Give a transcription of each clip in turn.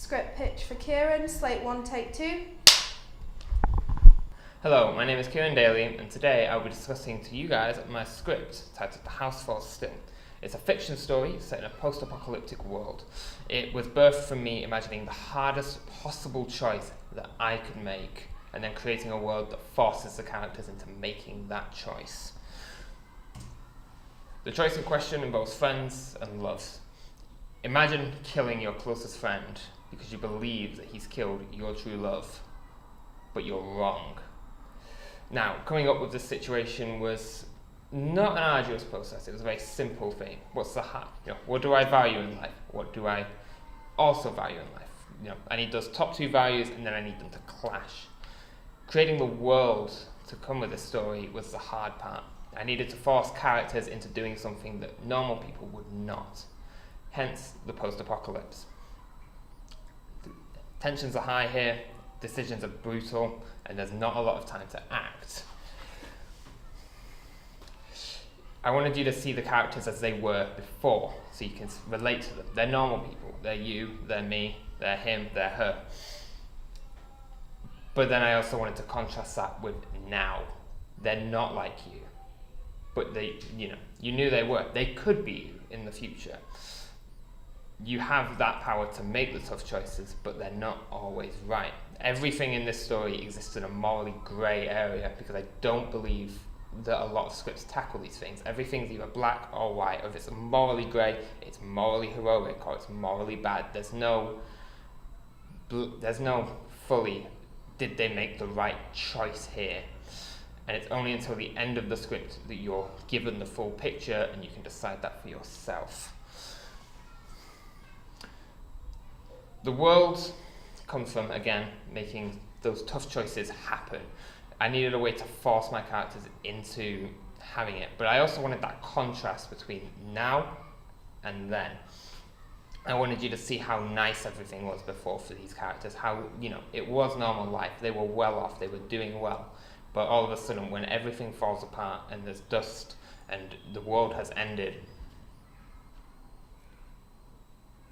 Script pitch for Kieran, Slate 1, Take 2. Hello, my name is Kieran Daly, and today I'll be discussing to you guys my script titled The House Falls Still. It's a fiction story set in a post-apocalyptic world. It was birthed from me imagining the hardest possible choice that I could make, and then creating a world that forces the characters into making that choice. The choice in question involves friends and love. Imagine killing your closest friend because you believe that he's killed your true love, but you're wrong. Now, coming up with this situation was not an arduous process. It was a very simple thing. What do I value in life? What do I also value in life? I need those top two values, and then I need them to clash. Creating the world to come with this story was the hard part. I needed to force characters into doing something that normal people would not. Hence the post-apocalypse. Tensions are high here, decisions are brutal, and there's not a lot of time to act. I wanted you to see the characters as they were before, so you can relate to them. They're normal people. They're you, they're me, they're him, they're her. But then I also wanted to contrast that with now. They're not like you. But you knew they were. They could be you in the future. You have that power to make the tough choices, but they're not always right. Everything in this story exists in a morally grey area because I don't believe that a lot of scripts tackle these things. Everything's either black or white, or if it's morally grey, it's morally heroic or it's morally bad. There's no fully, did they make the right choice here? And it's only until the end of the script that you're given the full picture and you can decide that for yourself. The world comes from, again, making those tough choices happen. I needed a way to force my characters into having it, but I also wanted that contrast between now and then. I wanted you to see how nice everything was before for these characters, how, it was normal life, they were well off, they were doing well, but all of a sudden when everything falls apart and there's dust and the world has ended,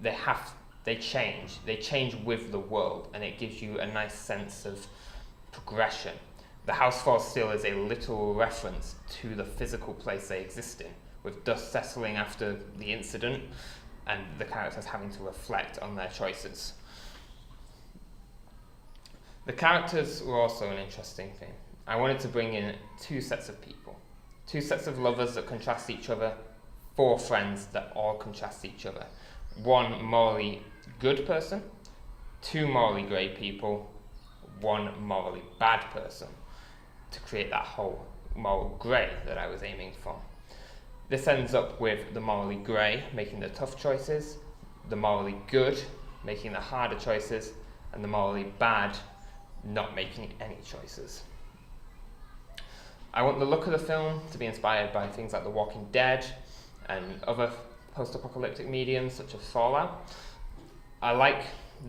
they change with the world, and it gives you a nice sense of progression. The House Falls Still is a literal reference to the physical place they exist in, with dust settling after the incident and the characters having to reflect on their choices. The characters were also an interesting thing. I wanted to bring in two sets of people, two sets of lovers that contrast each other, four friends that all contrast each other. One morally good person, two morally grey people, one morally bad person, to create that whole moral grey that I was aiming for. This ends up with the morally grey making the tough choices, the morally good making the harder choices, and the morally bad not making any choices. I want the look of the film to be inspired by things like The Walking Dead and other post-apocalyptic mediums such as Fallout. I like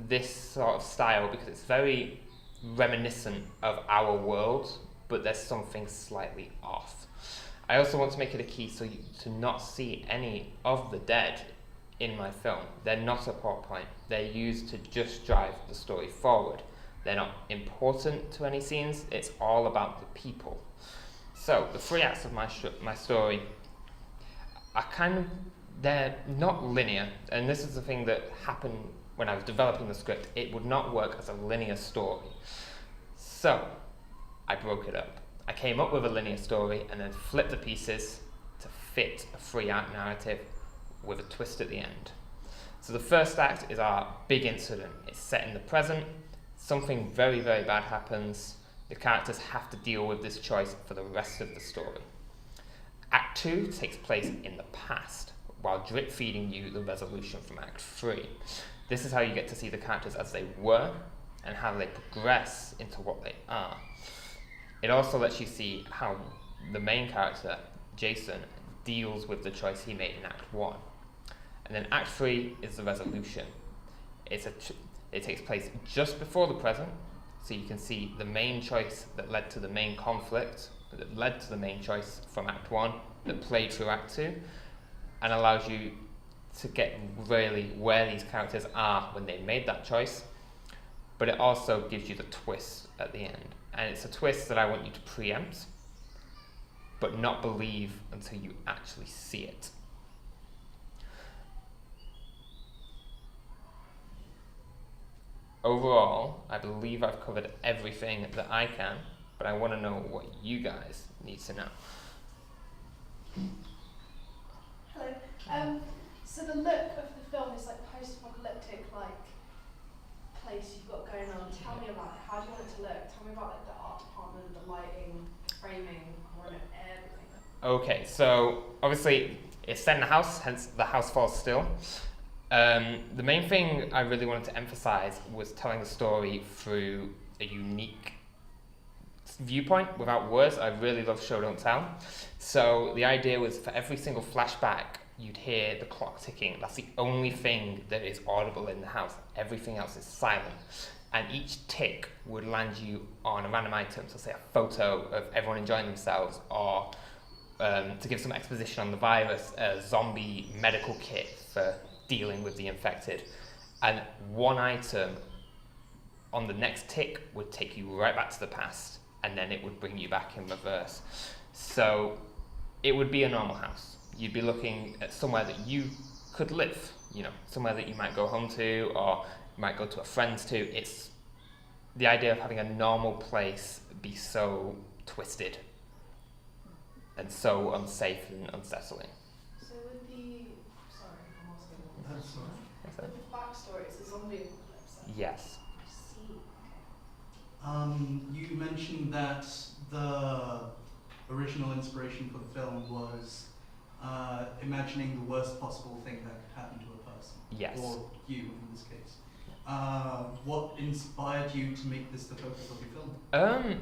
this sort of style because it's very reminiscent of our world, but there's something slightly off. I also want to make it a key to not see any of the dead in my film. They're not a plot point. They're used to just drive the story forward. They're not important to any scenes. It's all about the people. So the three acts of my story are they're not linear, and this is the thing that happened when I was developing the script. It would not work as a linear story. So I broke it up. I came up with a linear story and then flipped the pieces to fit a three-act narrative with a twist at the end. So the first act is our big incident. It's set in the present. Something very, very bad happens. The characters have to deal with this choice for the rest of the story. Act 2 takes place in the past, while drip feeding you the resolution from Act 3. This is how you get to see the characters as they were and how they progress into what they are. It also lets you see how the main character, Jason, deals with the choice he made in Act 1. And then Act 3 is the resolution. It takes place just before the present, so you can see the main choice that led to the main conflict, that led to the main choice from Act 1, that played through Act 2, and allows you to get really where these characters are when they made that choice, but it also gives you the twist at the end. And it's a twist that I want you to preempt, but not believe until you actually see it. Overall, I believe I've covered everything that I can, but I want to know what you guys need to know. Hello. So the look of the film is like post-apocalyptic, like place you've got going on. Tell me about it. How do you want it to look? Tell me about like the art department, the lighting, framing, I want everything. Okay, so obviously it's set in a house, hence the house falls still. The main thing I really wanted to emphasize was telling the story through a unique viewpoint without words. I really love show don't tell. So the idea was for every single flashback you'd hear the clock ticking. That's the only thing that is audible in the house. Everything else is silent. And each tick would land you on a random item, so say a photo of everyone enjoying themselves, or to give some exposition on the virus, a zombie medical kit for dealing with the infected. And one item on the next tick would take you right back to the past, and then it would bring you back in reverse. So it would be a normal house. You'd be looking at somewhere that you could live, somewhere that you might go home to, or you might go to a friend's to. It's the idea of having a normal place be so twisted and so unsafe and unsettling. So with the, sorry, I'm asking. That's all right. With the backstory, it's a zombie apocalypse. Yes. I see. You mentioned that the original inspiration for the film was imagining the worst possible thing that could happen to a person. Yes. Or you, in this case. What inspired you to make this the focus of your film?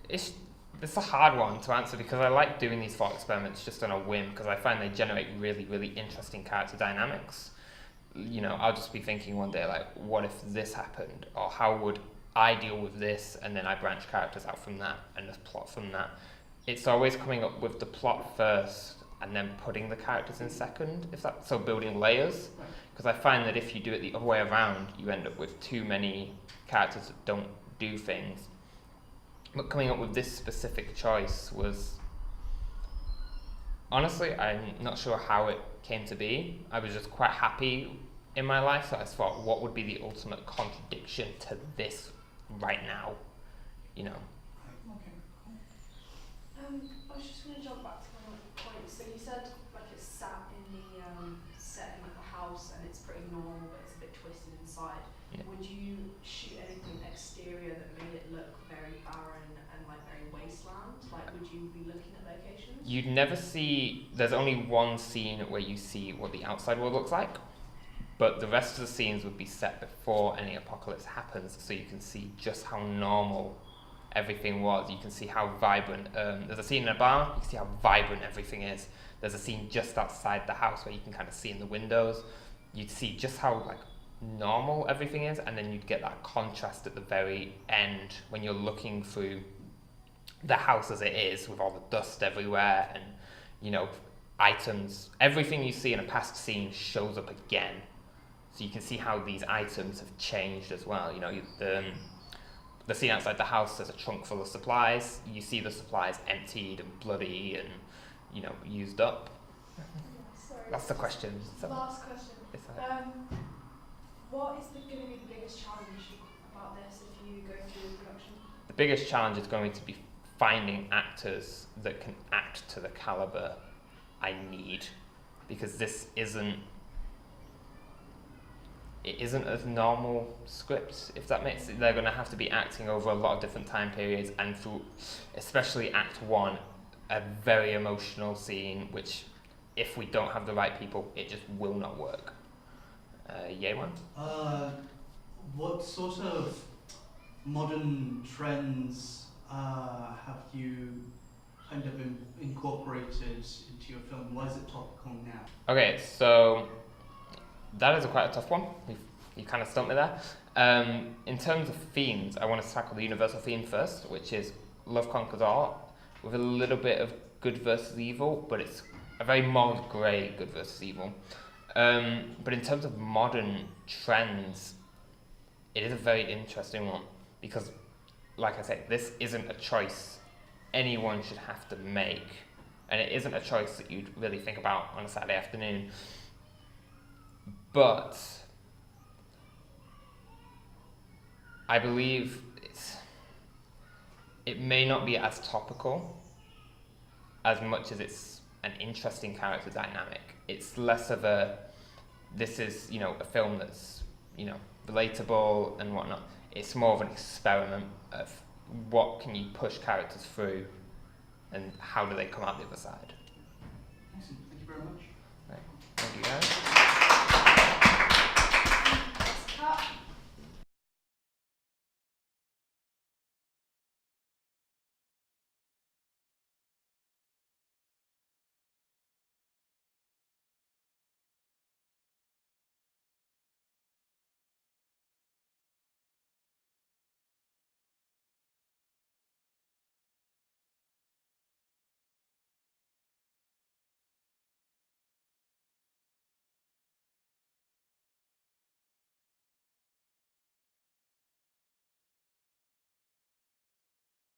It's a hard one to answer because I like doing these thought experiments just on a whim because I find they generate really, really interesting character dynamics. I'll just be thinking one day, like, what if this happened? Or how would I deal with this? And then I branch characters out from that and just plot from that. It's always coming up with the plot first and then putting the characters in second, so building layers. Right. Because I find that if you do it the other way around, you end up with too many characters that don't do things. But coming up with this specific choice was, honestly, I'm not sure how it came to be. I was just quite happy in my life, so I thought, what would be the ultimate contradiction to this right now? Okay. I was just going to jump back to one of the points. So you said like it's sat in the set in like a house and it's pretty normal, but it's a bit twisted inside. Yeah. Would you shoot anything exterior that made it look very barren and like very wasteland? Like, would you be looking at locations? You'd never see, there's only one scene where you see what the outside world looks like, but the rest of the scenes would be set before any apocalypse happens, so you can see just how normal everything was. You can see how vibrant, there's a scene in a bar, you can see how vibrant everything is. There's a scene just outside the house where you can kind of see in the windows. You'd see just how like normal everything is, and then you'd get that contrast at the very end when you're looking through the house as it is with all the dust everywhere and items. Everything you see in a past scene shows up again, so you can see how these items have changed as well. The scene outside the house, there's a trunk full of supplies. You see the supplies emptied and bloody and used up. Sorry. That's the question. So, Last question. What is going to be the biggest challenge about this if you go through the production? the biggest challenge is going to be finding actors that can act to the caliber I need, because this isn't a normal script, if that makes sense. They're going to have to be acting over a lot of different time periods, and through especially Act 1, a very emotional scene, which if we don't have the right people, it just will not work. Yewan? What sort of modern trends have you kind of incorporated into your film? Why is it topical now? Okay, so that is quite a tough one. You kind of stumped me there. In terms of themes, I want to tackle the universal theme first, which is love conquers all, with a little bit of good versus evil, but it's a very moral grey good versus evil. But in terms of modern trends, it is a very interesting one because, like I say, this isn't a choice anyone should have to make, and it isn't a choice that you'd really think about on a Saturday afternoon. But I believe it may not be as topical as much as it's an interesting character dynamic. It's less of a, this is, a film that's, relatable and whatnot. It's more of an experiment of what can you push characters through and how do they come out the other side. Excellent. Thank you very much. Right. Thank you guys.